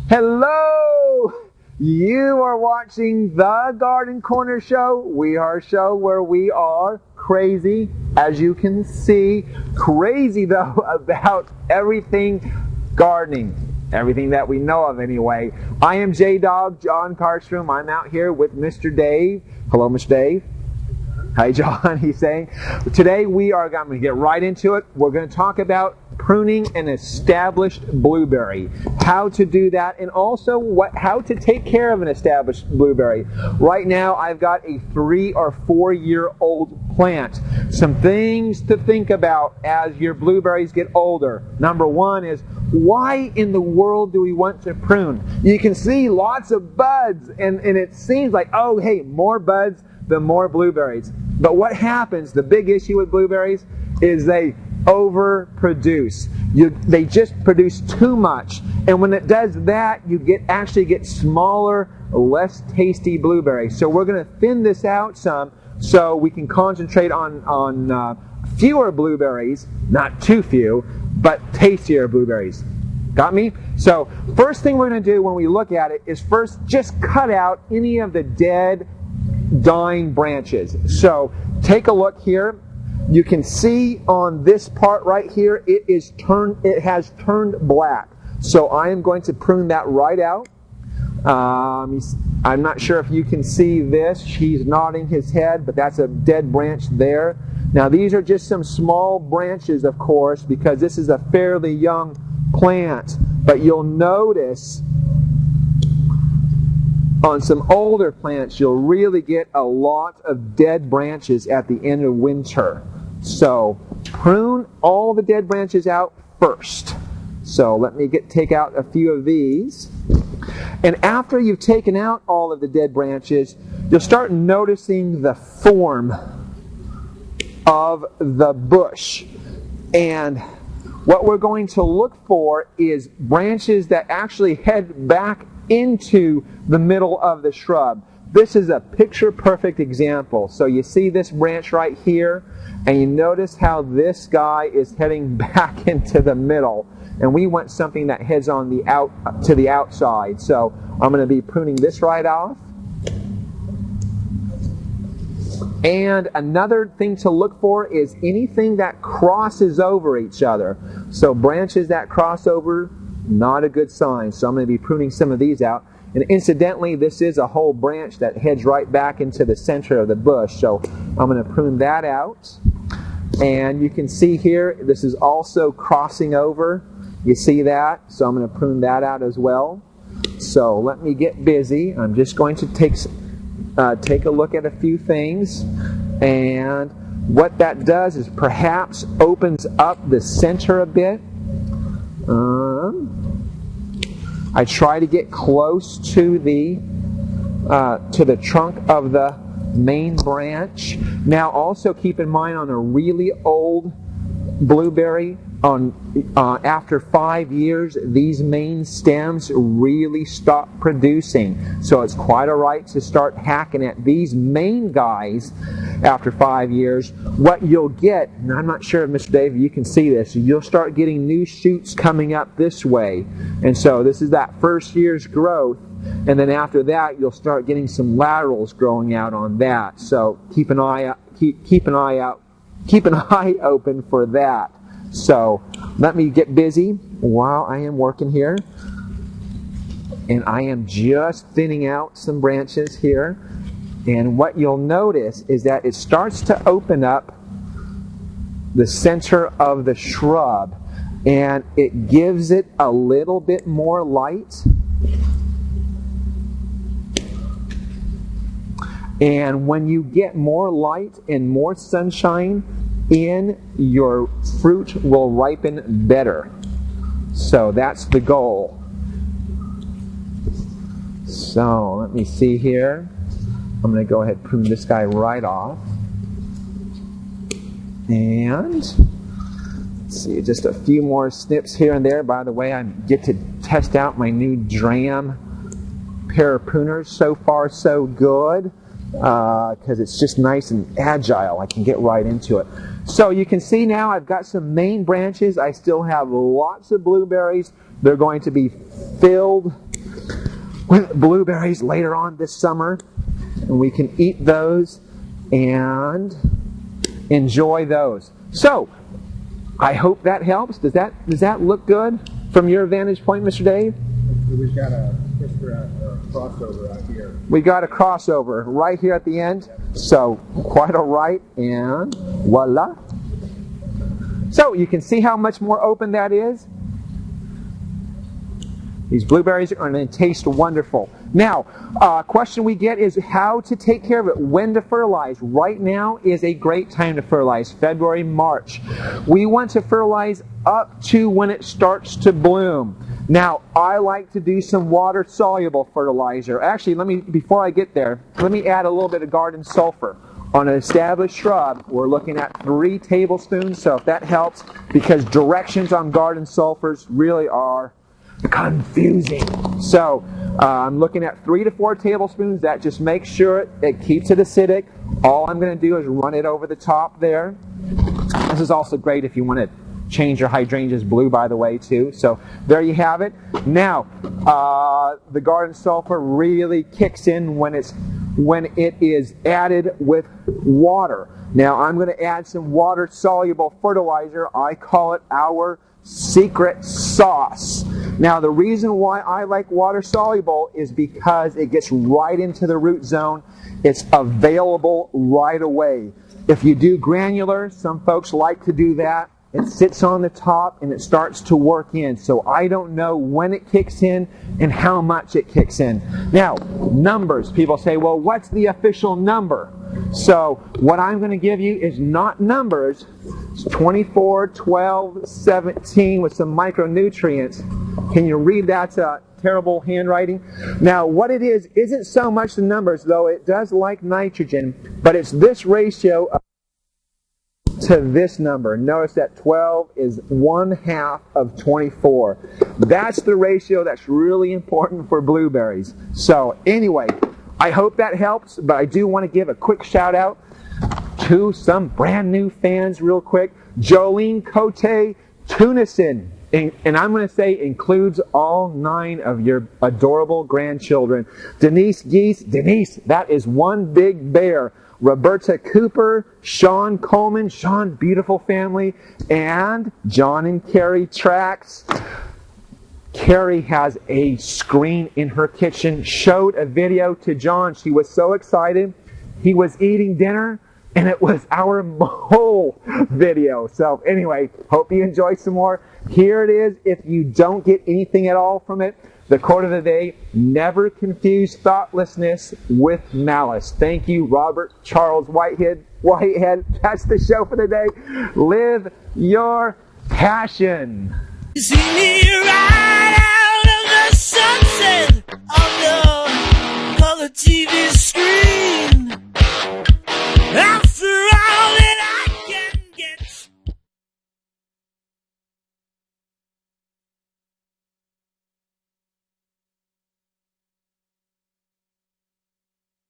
Hello! You are watching the Garden Corner Show. We are a show where we are crazy, as you can see. Crazy, though, about everything gardening. Everything that we know of, anyway. I am J-Dog, Jonn Karsseboom. I'm out here with Mr. Dave. Hello, Mr. Dave. Hi, John, he's saying. Today I'm going to get right into it. We're going to talk about pruning an established blueberry. How to do that, and also how to take care of an established blueberry. Right now I've got a 3 or 4 year old plant. Some things to think about as your blueberries get older. Number one is, why in the world do we want to prune? You can see lots of buds, and it seems like, oh hey, more buds, the more blueberries. But what happens, the big issue with blueberries, is they overproduce. They just produce too much. And when it does that, you actually get smaller, less tasty blueberries. So we're going to thin this out some so we can concentrate on fewer blueberries, not too few, but tastier blueberries. Got me? So first thing we're going to do when we look at it is first just cut out any of the dead, dying branches. So take a look here. You can see on this part right here, it has turned black. So I am going to prune that right out. I'm not sure if you can see this. He's nodding his head, but that's a dead branch there. Now these are just some small branches, of course, because this is a fairly young plant. But you'll notice on some older plants, you'll really get a lot of dead branches at the end of winter. So prune all the dead branches out first. So let me take out a few of these. And after you've taken out all of the dead branches, you'll start noticing the form of the bush. And what we're going to look for is branches that actually head back into the middle of the shrub. This is a picture-perfect example. So you see this branch right here, and you notice how this guy is heading back into the middle. And we want something that heads on to the outside. So I'm going to be pruning this right off. And another thing to look for is anything that crosses over each other. So branches that cross over, not a good sign. So I'm going to be pruning some of these out. And incidentally, this is a whole branch that heads right back into the center of the bush. So I'm going to prune that out. And you can see here, this is also crossing over. You see that? So I'm going to prune that out as well. So let me get busy. I'm just going to take a look at a few things. And what that does is perhaps opens up the center a bit. I try to get close to the trunk of the main branch. Now also keep in mind, on a really old blueberry, after 5 years, these main stems really stop producing. So it's quite alright to start hacking at these main guys after 5 years. What you'll get, and I'm not sure if Mr. Dave, you can see this, you'll start getting new shoots coming up this way. And so this is that first year's growth. And then after that, you'll start getting some laterals growing out on that. So keep an eye open for that. So let me get busy while I am working here. And I am just thinning out some branches here. And what you'll notice is that it starts to open up the center of the shrub. And it gives it a little bit more light. And when you get more light and more sunshine in, your fruit will ripen better. So that's the goal. So let me see here. I'm going to go ahead and prune this guy right off. And let's see, just a few more snips here and there. By the way, I get to test out my new Dram pair of pruners. So far, so good. Because it's just nice and agile. I can get right into it. So you can see now I've got some main branches. I still have lots of blueberries. They're going to be filled with blueberries later on this summer. And we can eat those and enjoy those. So, I hope that helps. Does that look good from your vantage point, Mr. Dave? We've got a crossover out here. We got a crossover right here at the end. So, quite all right. And voila. So, you can see how much more open that is. These blueberries are going to taste wonderful. Now, a question we get is how to take care of it, when to fertilize. Right now is a great time to fertilize, February, March. We want to fertilize up to when it starts to bloom. Now, I like to do some water-soluble fertilizer. Actually, before I get there, let me add a little bit of garden sulfur. On an established shrub, we're looking at 3 tablespoons, so if that helps, because directions on garden sulfurs really are confusing. So I'm looking at 3 to 4 tablespoons. That just makes sure it keeps it acidic. All I'm going to do is run it over the top there. This is also great if you want to change your hydrangeas blue, by the way, too. So there you have it. Now, the garden sulfur really kicks in when it is added with water. Now, I'm going to add some water-soluble fertilizer. I call it our secret sauce. Now, the reason why I like water-soluble is because it gets right into the root zone. It's available right away. If you do granular, some folks like to do that. It sits on the top and it starts to work in. So I don't know when it kicks in and how much it kicks in. Now, numbers. People say, well, what's the official number? So what I'm going to give you is not numbers. It's 24, 12, 17 with some micronutrients. Can you read that terrible handwriting? Now, what it is isn't so much the numbers, though it does like nitrogen, but it's this ratio to this number. Notice that 12 is 1/2 of 24. That's the ratio that's really important for blueberries. So anyway, I hope that helps, but I do want to give a quick shout out to some brand new fans real quick. Jolene Cote Tunison. And I'm going to say includes all 9 of your adorable grandchildren. Denise Geese. Denise, that is one big bear. Roberta Cooper, Sean Coleman, Sean, beautiful family, and John and Carrie Trax. Carrie has a screen in her kitchen, showed a video to John. She was so excited. He was eating dinner, and it was our whole video. So anyway, hope you enjoy some more. Here it is. If you don't get anything at all from it, the quote of the day, never confuse thoughtlessness with malice. Thank you, Robert Charles Whitehead. That's the show for the day. Live your passion. You see me right out of the sunset on the color TV screen.